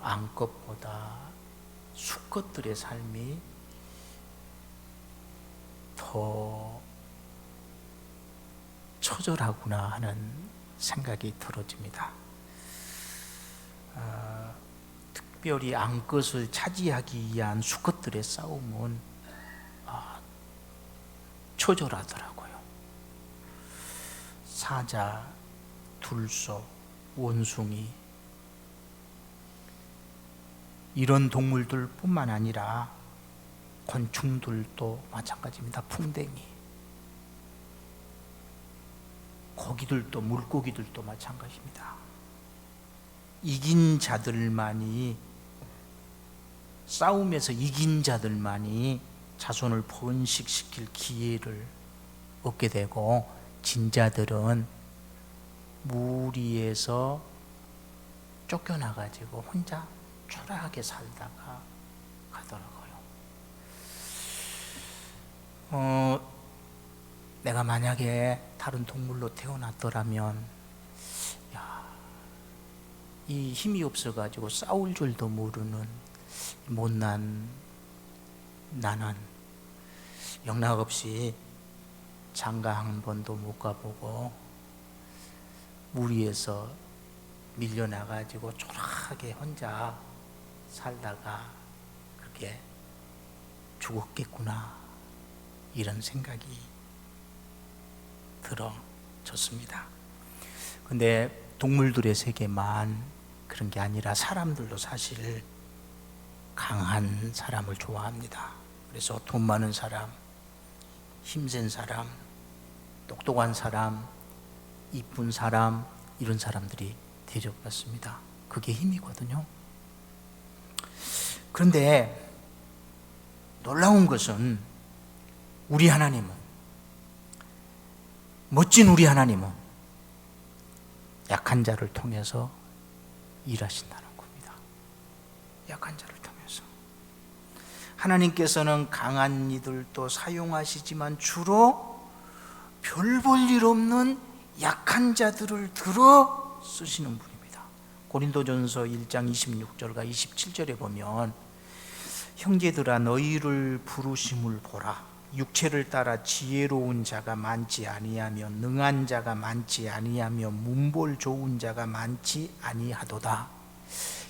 암컷보다 수컷들의 삶이 더 처절하구나 하는 생각이 들어집니다. 특별히 암컷을 차지하기 위한 수컷들의 싸움은 처절하더라고요. 사자, 둘소, 원숭이 이런 동물들 뿐만 아니라 곤충들도 마찬가지입니다. 풍뎅이, 고기들도, 물고기들도 마찬가지입니다. 이긴 자들만이, 싸움에서 이긴 자들만이 자손을 번식시킬 기회를 얻게 되고, 진 자들은 무리에서 쫓겨나가지고 혼자 초라하게 살다가 가더라고요. 내가 만약에 다른 동물로 태어났더라면, 이 힘이 없어가지고 싸울 줄도 모르는 못난 나는 영락없이 장가 한 번도 못 가보고 무리에서 밀려나가지고 초라하게 혼자 살다가 그렇게 죽었겠구나, 이런 생각이 들어졌습니다. 근데 동물들의 세계만 그런 게 아니라 사람들도 사실 강한 사람을 좋아합니다. 그래서 돈 많은 사람, 힘센 사람, 똑똑한 사람, 이쁜 사람, 이런 사람들이 대접받습니다. 그게 힘이거든요. 그런데 놀라운 것은 우리 하나님은, 멋진 우리 하나님은 약한 자를 통해서 일하신다는 겁니다. 약한 자를 통해서. 하나님께서는 강한 이들도 사용하시지만 주로 별 볼 일 없는 약한 자들을 들어 쓰시는 분입니다. 고린도전서 1장 26절과 27절에 보면, 형제들아 너희를 부르심을 보라. 육체를 따라 지혜로운 자가 많지 아니하며 능한 자가 많지 아니하며 문벌 좋은 자가 많지 아니하도다.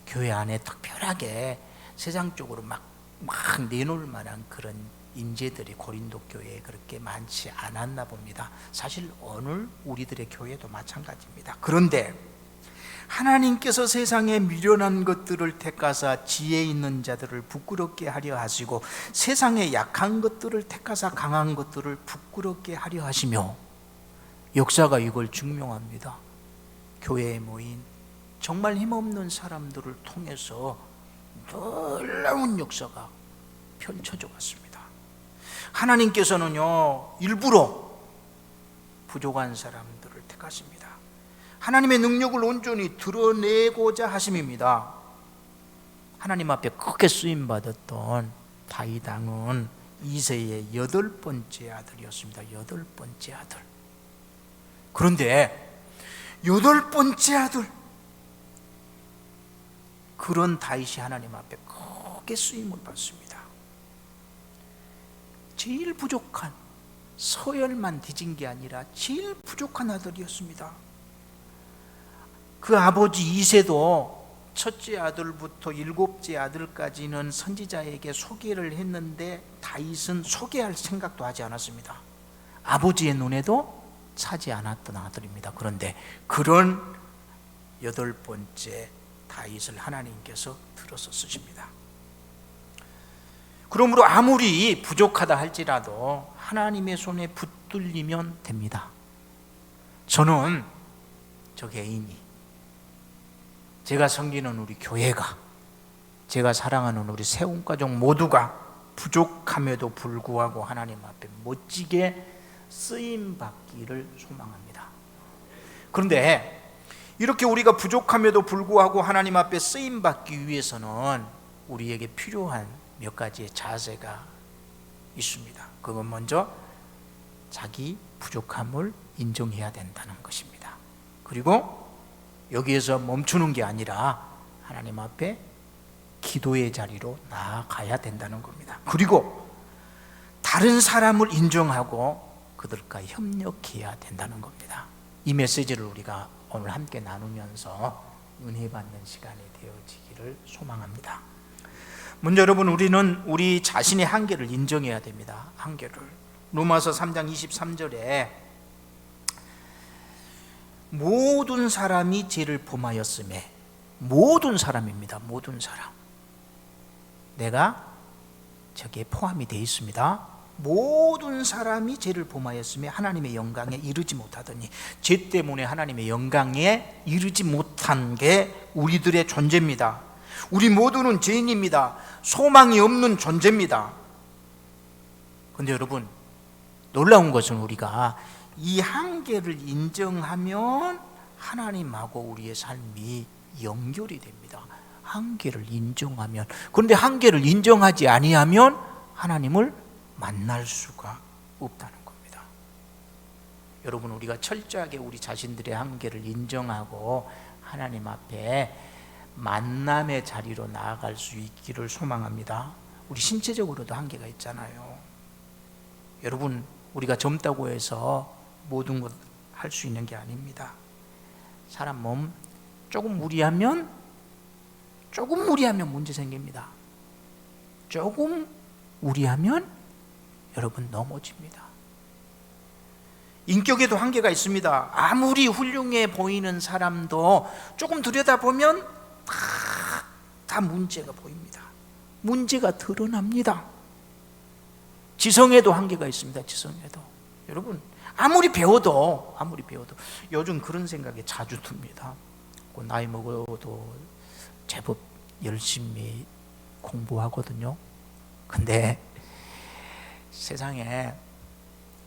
교회 안에 특별하게 세상적으로 막 내놓을 만한 그런 인재들이 고린도 교회에 그렇게 많지 않았나 봅니다. 사실 오늘 우리들의 교회도 마찬가지입니다. 그런데 하나님께서 세상에 미련한 것들을 택하사 지혜 있는 자들을 부끄럽게 하려 하시고, 세상에 약한 것들을 택하사 강한 것들을 부끄럽게 하려 하시며, 역사가 이걸 증명합니다. 교회에 모인 정말 힘없는 사람들을 통해서 놀라운 역사가 펼쳐져 왔습니다. 하나님께서는요, 일부러 부족한 사람들을 택하십니다. 하나님의 능력을 온전히 드러내고자 하심입니다. 하나님 앞에 크게 쓰임받았던 다윗 왕은 이새의 8번째 아들이었습니다. 8번째 아들. 그런데 8번째 아들, 그런 다윗이 하나님 앞에 크게 쓰임을 받습니다. 제일 부족한, 서열만 뒤진 게 아니라 제일 부족한 아들이었습니다. 그 아버지 이새도 첫째 아들부터 7째 아들까지는 선지자에게 소개를 했는데 다윗은 소개할 생각도 하지 않았습니다. 아버지의 눈에도 차지 않았던 아들입니다. 그런데 그런 8번째 다윗을 하나님께서 들어서 쓰십니다. 그러므로 아무리 부족하다 할지라도 하나님의 손에 붙들리면 됩니다. 저는, 저 개인이, 제가 섬기는 우리 교회가, 제가 사랑하는 우리 세운가족 모두가 부족함에도 불구하고 하나님 앞에 멋지게 쓰임받기를 소망합니다. 그런데 이렇게 우리가 부족함에도 불구하고 하나님 앞에 쓰임받기 위해서는 우리에게 필요한 몇 가지의 자세가 있습니다. 그건 먼저 자기 부족함을 인정해야 된다는 것입니다. 그리고 여기에서 멈추는 게 아니라 하나님 앞에 기도의 자리로 나아가야 된다는 겁니다. 그리고 다른 사람을 인정하고 그들과 협력해야 된다는 겁니다. 이 메시지를 우리가 오늘 함께 나누면서 은혜 받는 시간이 되어지기를 소망합니다. 먼저 여러분, 우리는 우리 자신의 한계를 인정해야 됩니다. 한계를. 로마서 3장 23절에 모든 사람이 죄를 범하였음에, 모든 사람입니다. 모든 사람. 내가 저기에 포함이 되어 있습니다. 모든 사람이 죄를 범하였으며 하나님의 영광에 이르지 못하더니, 죄 때문에 하나님의 영광에 이르지 못한 게 우리들의 존재입니다. 우리 모두는 죄인입니다. 소망이 없는 존재입니다. 그런데 여러분, 놀라운 것은 우리가 이 한계를 인정하면 하나님하고 우리의 삶이 연결이 됩니다. 한계를 인정하면. 그런데 한계를 인정하지 아니하면 하나님을 만날 수가 없다는 겁니다. 여러분, 우리가 철저하게 우리 자신들의 한계를 인정하고 하나님 앞에 만남의 자리로 나아갈 수 있기를 소망합니다. 우리 신체적으로도 한계가 있잖아요. 여러분, 우리가 젊다고 해서 모든 것 할 수 있는 게 아닙니다. 사람 몸 조금 무리하면 문제 생깁니다. 조금 무리하면 여러분 넘어집니다. 인격에도 한계가 있습니다. 아무리 훌륭해 보이는 사람도 조금 들여다보면 다 문제가 보입니다. 문제가 드러납니다. 지성에도 한계가 있습니다. 지성에도. 여러분, 아무리 배워도 요즘 그런 생각이 자주 듭니다. 나이 먹어도 제법 열심히 공부하거든요. 근데 세상에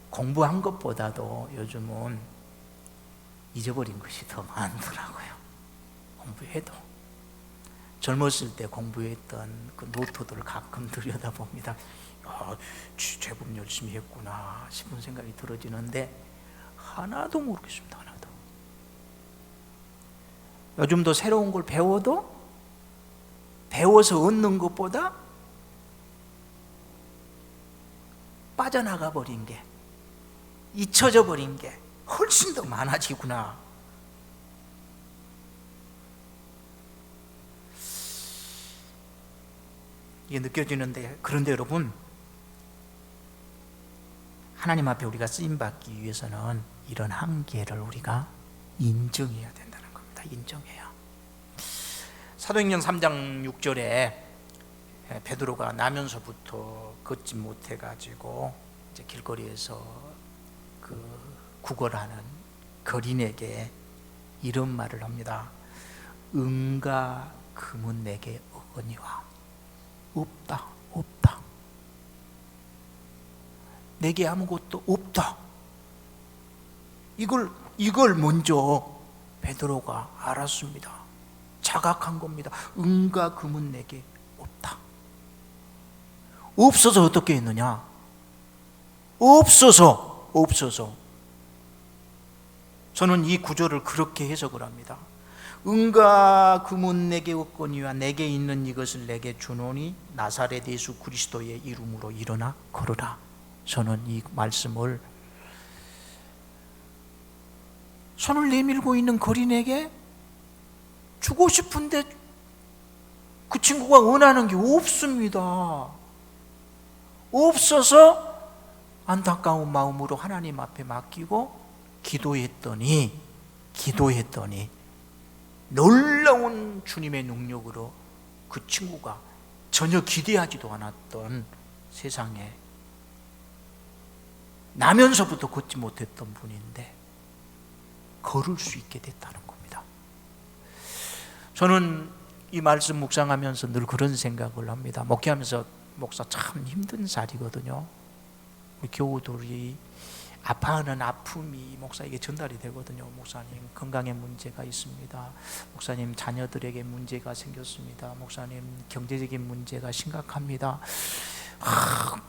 공부한 것보다도 요즘은 잊어버린 것이 더 많더라고요. 공부해도. 젊었을 때 공부했던 그 노트들을 가끔 들여다봅니다. 제법 열심히 했구나 싶은 생각이 들어지는데 하나도 모르겠습니다. 하나도. 요즘도 새로운 걸 배워도 배워서 얻는 것보다 빠져나가 버린 게, 잊혀져 버린 게 훨씬 더 많아지구나. 이게 느껴지는데, 그런데 여러분, 하나님 앞에 우리가 쓰임받기 위해서는 이런 한계를 우리가 인정해야 된다는 겁니다. 인정해야. 사도행전 3장 6절에 베드로가 나면서부터 걷지 못해가지고 이제 길거리에서 그 구걸하는 거린에게 이런 말을 합니다. 은과 금은 내게 없거니와. 없다. 내게 아무것도 없다. 이걸 먼저 베드로가 알았습니다. 자각한 겁니다. 은과 금은 내게 없다. 없어서 어떻게 했느냐? 없어서. 저는 이 구절을 그렇게 해석을 합니다. 은과 금은 내게 없거니와 내게 있는 이것을 내게 주노니 나사렛 예수 그리스도의 이름으로 일어나 걸으라. 저는 이 말씀을 손을 내밀고 있는 거린에게 주고 싶은데 그 친구가 원하는 게 없습니다. 없어서 안타까운 마음으로 하나님 앞에 맡기고 기도했더니 놀라운 주님의 능력으로 그 친구가 전혀 기대하지도 않았던 세상에 나면서부터 걷지 못했던 분인데 걸을 수 있게 됐다는 겁니다. 저는 이 말씀 묵상하면서 늘 그런 생각을 합니다. 목회하면서 목사 참 힘든 자리거든요. 우리 교우들이 아파하는 아픔이 목사에게 전달이 되거든요. 목사님 건강에 문제가 있습니다. 목사님 자녀들에게 문제가 생겼습니다. 목사님 경제적인 문제가 심각합니다.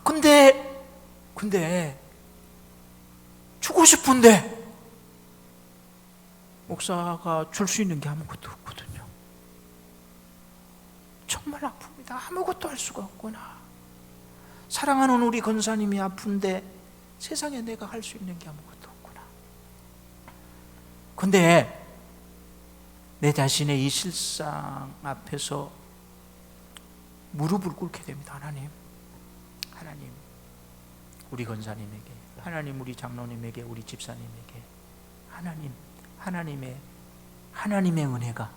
근데 주고 싶은데 목사가 줄 수 있는 게 아무것도 없거든요. 정말 아픕니다. 아무것도 할 수가 없구나. 사랑하는 우리 권사님이 아픈데 세상에 내가 할 수 있는 게 아무것도 없구나. 근데 내 자신의 이 실상 앞에서 무릎을 꿇게 됩니다. 하나님, 우리 권사님에게, 하나님 우리 장로님에게, 우리 집사님에게 하나님의 은혜가,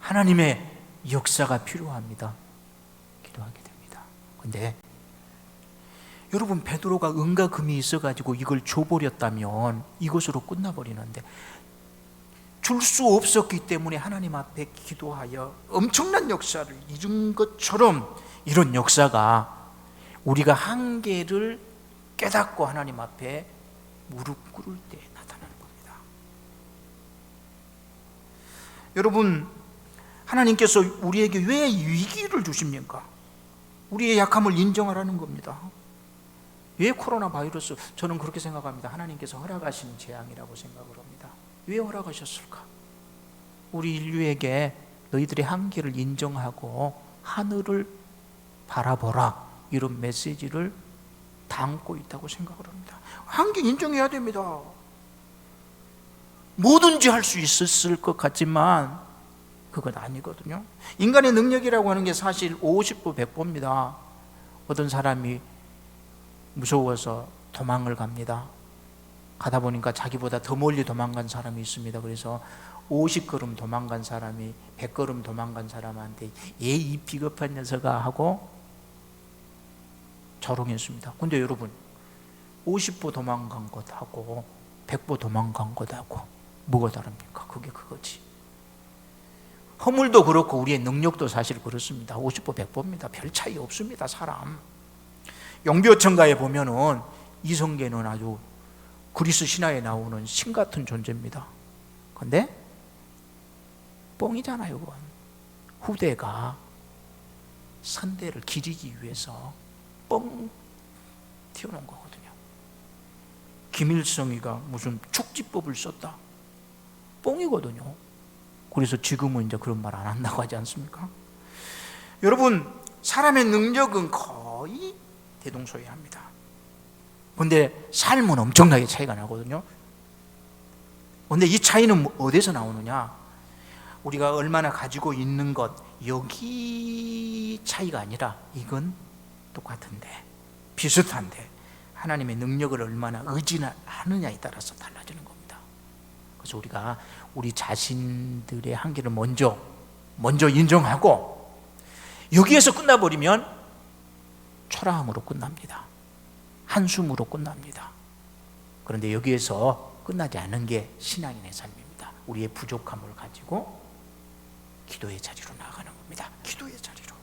하나님의 역사가 필요합니다. 기도하게 됩니다. 근데 여러분, 베드로가 은과 금이 있어가지고 이걸 줘버렸다면 이것으로 끝나버리는데, 줄 수 없었기 때문에 하나님 앞에 기도하여 엄청난 역사를 이룬 것처럼, 이런 역사가 우리가 한계를 깨닫고 하나님 앞에 무릎 꿇을 때 나타나는 겁니다. 여러분, 하나님께서 우리에게 왜 위기를 주십니까? 우리의 약함을 인정하라는 겁니다. 왜 코로나 바이러스? 저는 그렇게 생각합니다. 하나님께서 허락하신 재앙이라고 생각을 합니다. 왜 허락하셨을까? 우리 인류에게 너희들의 한계를 인정하고 하늘을 바라보라, 이런 메시지를 담고 있다고 생각을 합니다. 한계 인정해야 됩니다. 뭐든지 할 수 있었을 것 같지만 그건 아니거든요. 인간의 능력이라고 하는 게 사실 50보 100보입니다. 어떤 사람이 무서워서 도망을 갑니다. 가다 보니까 자기보다 더 멀리 도망간 사람이 있습니다. 그래서 50걸음 도망간 사람이 100걸음 도망간 사람한테 이 비겁한 녀석아 하고 조롱했습니다. 근데 여러분, 50보 도망간 것하고 100보 도망간 것하고 뭐가 다릅니까? 그게 그거지. 허물도 그렇고 우리의 능력도 사실 그렇습니다. 50보 100보입니다. 별 차이 없습니다. 사람 영비어천가에 보면은 이성계는 아주 그리스 신화에 나오는 신 같은 존재입니다. 근데 뻥이잖아요. 그건 후대가 선대를 기리기 위해서 뻥 튀어놓은 거거든요. 김일성이가 무슨 축지법을 썼다, 뻥이거든요. 그래서 지금은 이제 그런 말 안 한다고 하지 않습니까? 여러분, 사람의 능력은 거의 대동소이합니다. 근데 삶은 엄청나게 차이가 나거든요. 근데 이 차이는 어디서 나오느냐? 우리가 얼마나 가지고 있는 것, 여기 차이가 아니라 이건 똑같은데, 비슷한데 하나님의 능력을 얼마나 의지하느냐에 따라서 달라지는 겁니다. 그래서 우리가 우리 자신들의 한계를 먼저 인정하고, 여기에서 끝나버리면 초라함으로 끝납니다. 한숨으로 끝납니다. 그런데 여기에서 끝나지 않은 게 신앙인의 삶입니다. 우리의 부족함을 가지고 기도의 자리로 나아가는 겁니다. 기도의 자리로.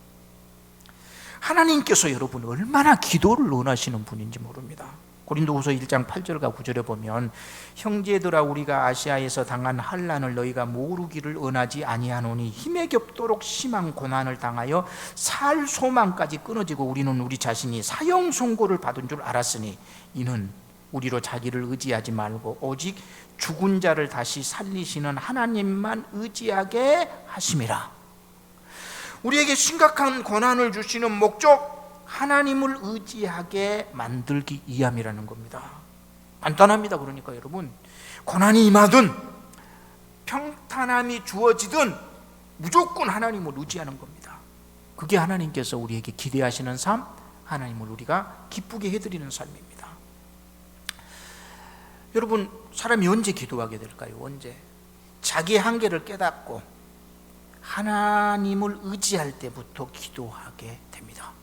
하나님께서 여러분 얼마나 기도를 원하시는 분인지 모릅니다. 고린도후서 1장 8절과 9절에 보면, 형제들아, 우리가 아시아에서 당한 환난을 너희가 모르기를 원하지 아니하노니 힘에 겹도록 심한 고난을 당하여 살 소망까지 끊어지고 우리는 우리 자신이 사형 선고를 받은 줄 알았으니 이는 우리로 자기를 의지하지 말고 오직 죽은 자를 다시 살리시는 하나님만 의지하게 하심이라. 우리에게 심각한 고난을 주시는 목적, 하나님을 의지하게 만들기 위함이라는 겁니다. 간단합니다. 그러니까 여러분, 고난이 임하든 평탄함이 주어지든 무조건 하나님을 의지하는 겁니다. 그게 하나님께서 우리에게 기대하시는 삶, 하나님을 우리가 기쁘게 해드리는 삶입니다. 여러분, 사람이 언제 기도하게 될까요? 언제? 자기의 한계를 깨닫고 하나님을 의지할 때부터 기도하게 됩니다.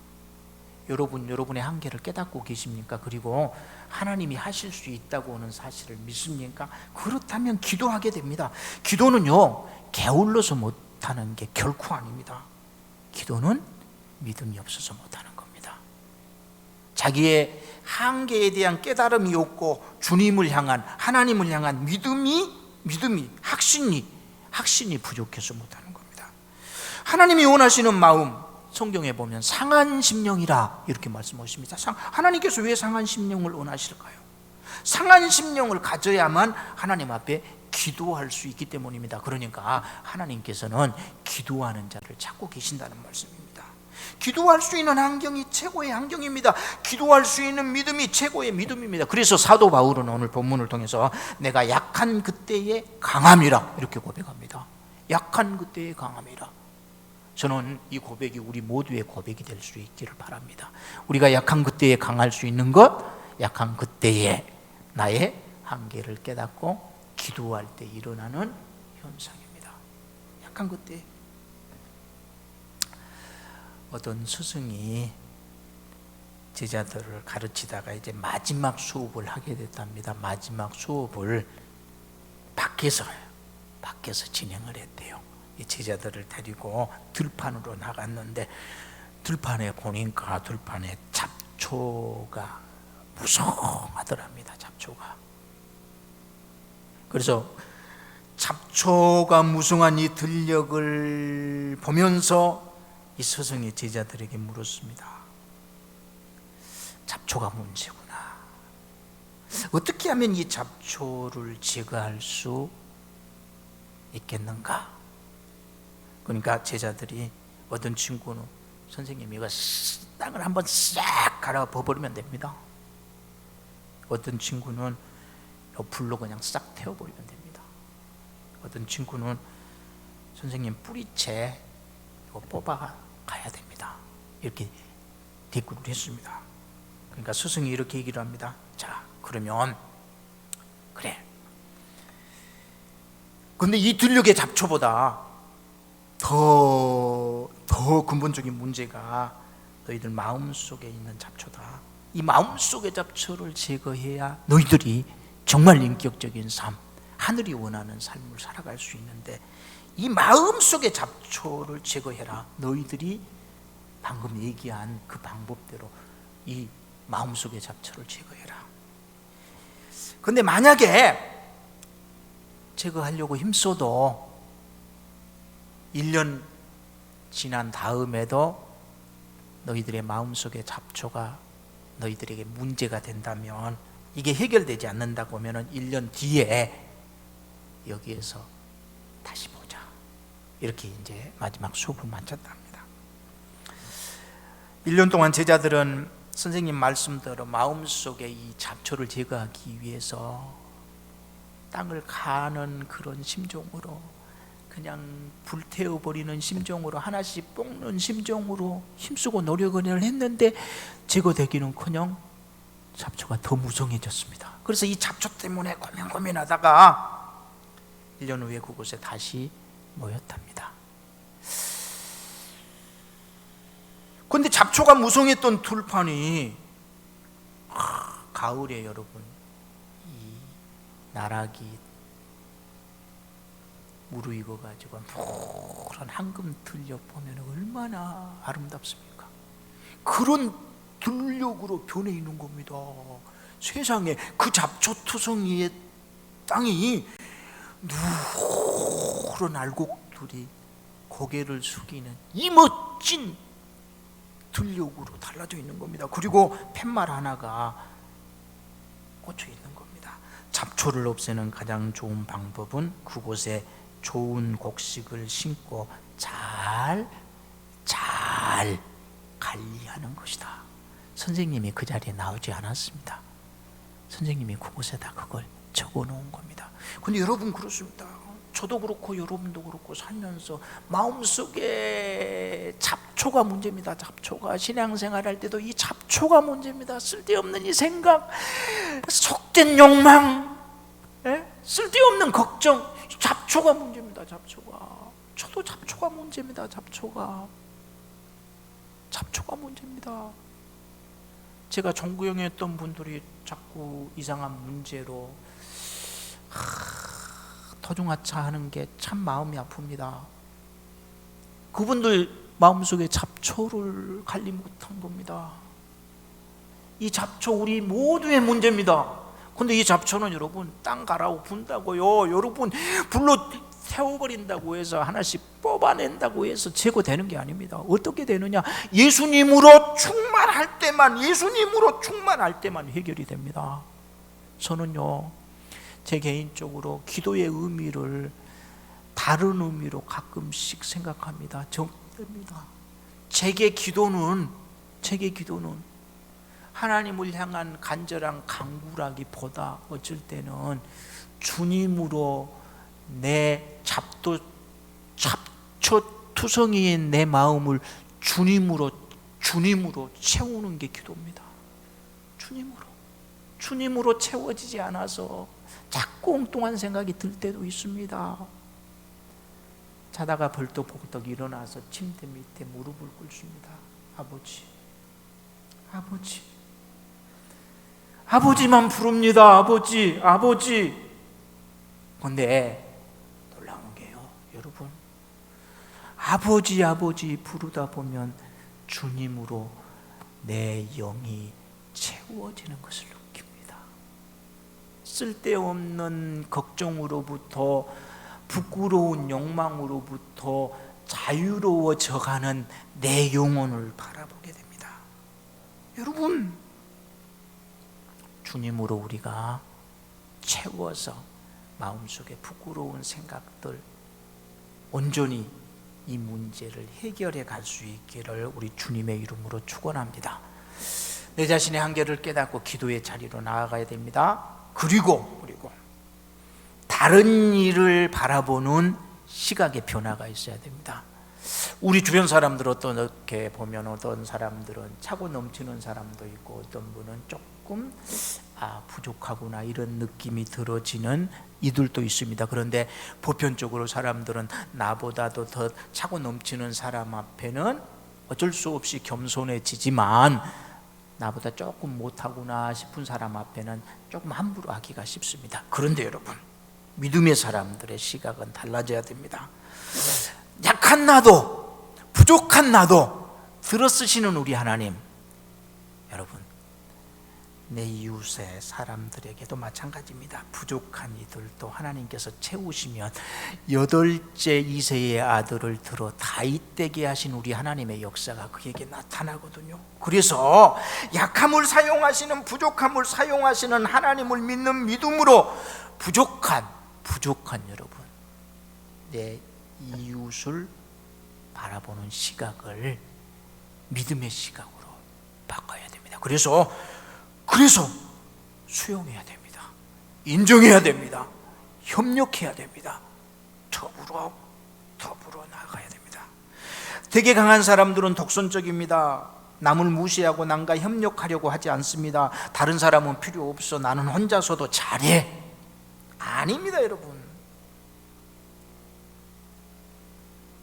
여러분의 한계를 깨닫고 계십니까? 그리고 하나님이 하실 수 있다고 하는 사실을 믿습니까? 그렇다면 기도하게 됩니다. 기도는요, 게을러서 못하는 게 결코 아닙니다. 기도는 믿음이 없어서 못하는 겁니다. 자기의 한계에 대한 깨달음이 없고 주님을 향한, 하나님을 향한 믿음이 확신이 부족해서 못하는 겁니다. 하나님이 원하시는 마음, 성경에 보면 상한 심령이라 이렇게 말씀하십니다. 하나님께서 왜 상한 심령을 원하실까요? 상한 심령을 가져야만 하나님 앞에 기도할 수 있기 때문입니다. 그러니까 하나님께서는 기도하는 자를 찾고 계신다는 말씀입니다. 기도할 수 있는 환경이 최고의 환경입니다. 기도할 수 있는 믿음이 최고의 믿음입니다. 그래서 사도 바울은 오늘 본문을 통해서 내가 약한 그때의 강함이라 이렇게 고백합니다. 약한 그때의 강함이라. 저는 이 고백이 우리 모두의 고백이 될 수 있기를 바랍니다. 우리가 약한 그때에 강할 수 있는 것, 약한 그때에 나의 한계를 깨닫고 기도할 때 일어나는 현상입니다. 약한 그때 어떤 스승이 제자들을 가르치다가 이제 마지막 수업을 하게 됐답니다. 마지막 수업을 밖에서 진행을 했대요. 이 제자들을 데리고 들판으로 나갔는데 들판에 보니까 들판에 잡초가 무성하더랍니다. 잡초가. 그래서 잡초가 무성한 이 들녘을 보면서 이 스승이 제자들에게 물었습니다. 잡초가 문제구나. 어떻게 하면 이 잡초를 제거할 수 있겠는가? 그러니까 제자들이 어떤 친구는 선생님 이거 땅을 한번 싹 갈아버리면 됩니다. 어떤 친구는 불로 그냥 싹 태워버리면 됩니다. 어떤 친구는 선생님 뿌리채 이거 뽑아 가야 됩니다. 이렇게 대꾸를 했습니다. 그러니까 스승이 이렇게 얘기를 합니다. 자, 그러면 그래. 근데 이 들녘의 잡초보다 더 근본적인 문제가 너희들 마음속에 있는 잡초다. 이 마음속의 잡초를 제거해야 너희들이 정말 인격적인 삶, 하늘이 원하는 삶을 살아갈 수 있는데 이 마음속의 잡초를 제거해라. 너희들이 방금 얘기한 그 방법대로 이 마음속의 잡초를 제거해라. 근데 만약에 제거하려고 힘써도 1년 지난 다음에도 너희들의 마음속의 잡초가 너희들에게 문제가 된다면, 이게 해결되지 않는다고 하면 1년 뒤에 여기에서 다시 보자. 이렇게 이제 마지막 수업을 마쳤답니다. 1년 동안 제자들은 선생님 말씀대로 마음속에 이 잡초를 제거하기 위해서 땅을 가는 그런 심정으로, 그냥 불태워버리는 심정으로, 하나씩 볶는 심정으로 힘쓰고 노력을 했는데 제거되기는커녕 잡초가 더 무성해졌습니다. 그래서 이 잡초 때문에 고민하다가 1년 후에 그곳에 다시 모였답니다. 그런데 잡초가 무성했던 들판이 가을에 여러분 이 나락이 무르익어가지고 노란 황금 들녘 보면 얼마나 아름답습니까? 그런 들녘으로 변해 있는 겁니다. 세상에 그 잡초투성이의 땅이 누런 알곡들이 고개를 숙이는 이 멋진 들녘으로 달라져 있는 겁니다. 그리고 팻말 하나가 꽂혀 있는 겁니다. 잡초를 없애는 가장 좋은 방법은 그곳에 좋은 곡식을 심고 잘 관리하는 것이다. 선생님이 그 자리에 나오지 않았습니다. 선생님이 그곳에다 그걸 적어 놓은 겁니다. 근데 여러분 그렇습니다. 저도 그렇고 여러분도 그렇고 살면서 마음속에 잡초가 문제입니다. 잡초가 신앙생활 할 때도 이 잡초가 문제입니다. 쓸데없는 이 생각, 속된 욕망, 쓸데없는 걱정, 잡초가 문제입니다. 잡초가. 저도 잡초가 문제입니다. 잡초가 문제입니다. 제가 종구형에 했던 분들이 자꾸 이상한 문제로 터중하차하는 게 참 마음이 아픕니다. 그분들 마음속에 잡초를 관리 못한 겁니다. 이 잡초 우리 모두의 문제입니다. 근데 이 잡초는 여러분 땅 가라고 분다고요, 여러분 불로 태워버린다고 해서 하나씩 뽑아낸다고 해서 제거되는 게 아닙니다. 어떻게 되느냐? 예수님으로 충만할 때만 해결이 됩니다. 저는요 제 개인적으로 기도의 의미를 다른 의미로 가끔씩 생각합니다. 정됩니다. 제게 기도는 하나님을 향한 간절한 간구라기보다 어쩔 때는 주님으로 내 잡초투성이인 내 마음을 주님으로 채우는 게 기도입니다. 주님으로 채워지지 않아서 자꾸 엉뚱한 생각이 들 때도 있습니다. 자다가 벌떡벌떡 일어나서 침대 밑에 무릎을 꿇습니다. 아버지만 부릅니다. 아버지. 근데 놀라운 게요, 여러분, 아버지 부르다 보면 주님으로 내 영이 채워지는 것을 느낍니다. 쓸데없는 걱정으로부터, 부끄러운 욕망으로부터 자유로워져가는 내 영혼을 바라보게 됩니다. 여러분, 주님으로 우리가 채워서 마음속에 부끄러운 생각들 온전히 이 문제를 해결해 갈 수 있기를 우리 주님의 이름으로 축원합니다. 내 자신의 한계를 깨닫고 기도의 자리로 나아가야 됩니다. 그리고 다른 일을 바라보는 시각의 변화가 있어야 됩니다. 우리 주변 사람들 어떻게 보면 어떤 사람들은 차고 넘치는 사람도 있고, 어떤 분은 조금 부족하구나 이런 느낌이 들어지는 이들도 있습니다. 그런데 보편적으로 사람들은 나보다도 더 차고 넘치는 사람 앞에는 어쩔 수 없이 겸손해지지만, 나보다 조금 못하구나 싶은 사람 앞에는 조금 함부로 하기가 쉽습니다. 그런데 여러분, 믿음의 사람들의 시각은 달라져야 됩니다. 약한 나도, 부족한 나도 들어쓰시는 우리 하나님, 여러분, 내 이웃의 사람들에게도 마찬가지입니다. 부족한 이들도 하나님께서 채우시면 8째 이새의 아들을 들어 다윗되게 하신 우리 하나님의 역사가 그에게 나타나거든요. 그래서 약함을 사용하시는, 부족함을 사용하시는 하나님을 믿는 믿음으로 부족한 여러분, 내 이웃을 바라보는 시각을 믿음의 시각으로 바꿔야 됩니다. 그래서 수용해야 됩니다. 인정해야 됩니다. 협력해야 됩니다. 더불어 나아가야 됩니다. 되게 강한 사람들은 독선적입니다. 남을 무시하고 남과 협력하려고 하지 않습니다. 다른 사람은 필요 없어, 나는 혼자서도 잘해. 아닙니다, 여러분.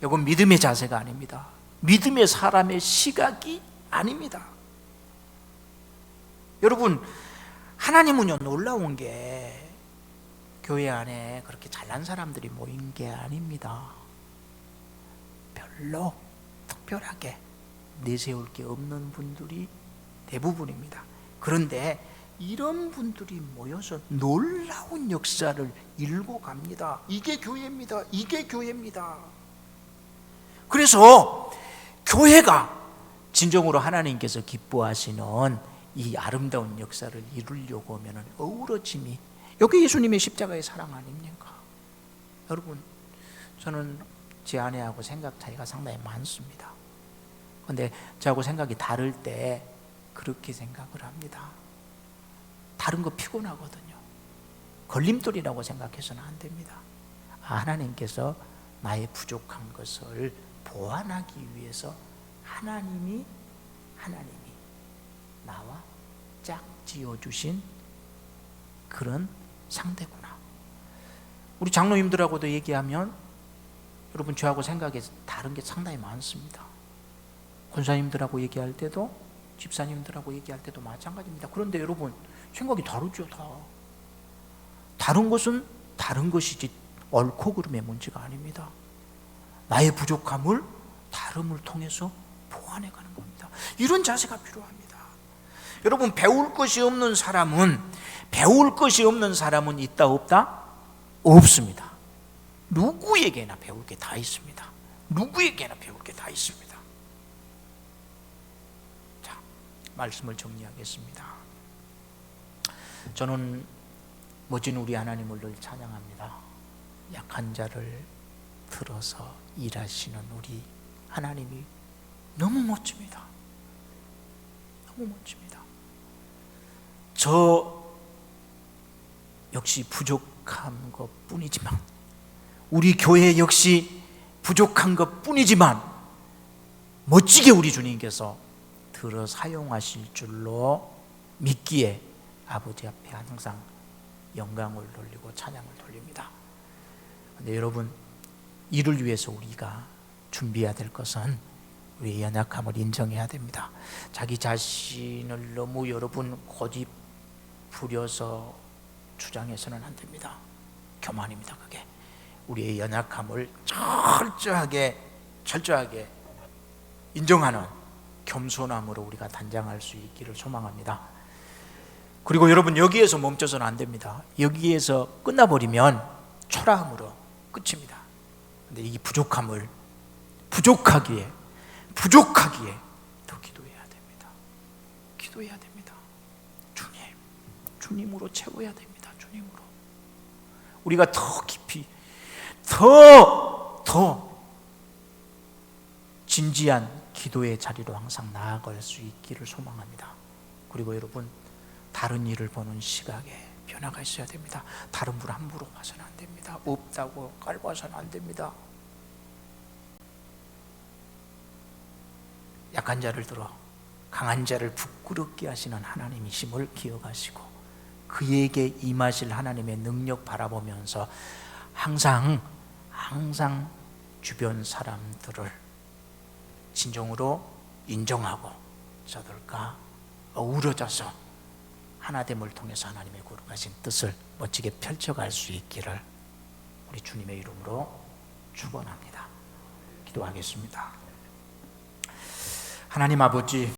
이건 믿음의 자세가 아닙니다. 믿음의 사람의 시각이 아닙니다. 여러분, 하나님은요, 놀라운 게 교회 안에 그렇게 잘난 사람들이 모인 게 아닙니다. 별로 특별하게 내세울 게 없는 분들이 대부분입니다. 그런데 이런 분들이 모여서 놀라운 역사를 이루고 갑니다. 이게 교회입니다. 그래서 교회가 진정으로 하나님께서 기뻐하시는 이 아름다운 역사를 이루려고 하면 어우러짐이, 이게 예수님의 십자가의 사랑 아닙니까? 여러분, 저는 제 아내하고 생각 차이가 상당히 많습니다. 그런데 저하고 생각이 다를 때 그렇게 생각을 합니다. 다른 거 피곤하거든요. 걸림돌이라고 생각해서는 안 됩니다. 하나님께서 나의 부족한 것을 보완하기 위해서 하나님이 나와 짝 지어주신 그런 상대구나. 우리 장로님들하고도 얘기하면 여러분, 저하고 생각이 다른 게 상당히 많습니다. 권사님들하고 얘기할 때도, 집사님들하고 얘기할 때도 마찬가지입니다. 그런데 여러분, 생각이 다르죠. 다 다른 것은 다른 것이지 옳고 그름의 문제가 아닙니다. 나의 부족함을 다름을 통해서 보완해가는 겁니다. 이런 자세가 필요합니다. 여러분, 배울 것이 없는 사람은 있다 없다? 없습니다. 누구에게나 배울 게 다 있습니다. 자, 말씀을 정리하겠습니다. 저는 멋진 우리 하나님을 늘 찬양합니다. 약한 자를 들어서 일하시는 우리 하나님이 너무 멋집니다. 너무 멋집니다. 저 역시 부족한 것 뿐이지만, 우리 교회 역시 부족한 것 뿐이지만 멋지게 우리 주님께서 들어 사용하실 줄로 믿기에 아버지 앞에 항상 영광을 돌리고 찬양을 돌립니다. 그런데 여러분, 이를 위해서 우리가 준비해야 될 것은 우리의 연약함을 인정해야 됩니다. 자기 자신을 너무 여러분 고집 부려서 주장해서는 안 됩니다. 교만입니다. 그게 우리의 연약함을 철저하게 인정하는 겸손함으로 우리가 단장할 수 있기를 소망합니다. 그리고 여러분, 여기에서 멈춰서는 안 됩니다. 여기에서 끝나버리면 초라함으로 끝입니다. 근데 이 부족함을 부족하기에 더 기도해야 됩니다. 기도해야 됩니다. 주님으로 채워야 됩니다. 주님으로 우리가 더 깊이 더 진지한 기도의 자리로 항상 나아갈 수 있기를 소망합니다. 그리고 여러분, 다른 일을 보는 시각에 변화가 있어야 됩니다. 다른 분 함부로 봐서는 안 됩니다. 없다고 깔봐서는 안 됩니다. 약한 자를 들어 강한 자를 부끄럽게 하시는 하나님이심을 기억하시고, 그에게 임하실 하나님의 능력 바라보면서 항상 주변 사람들을 진정으로 인정하고 저들과 어우러져서 하나됨을 통해서 하나님의 거룩하신 뜻을 멋지게 펼쳐갈 수 있기를 우리 주님의 이름으로 축원합니다. 기도하겠습니다. 하나님 아버지,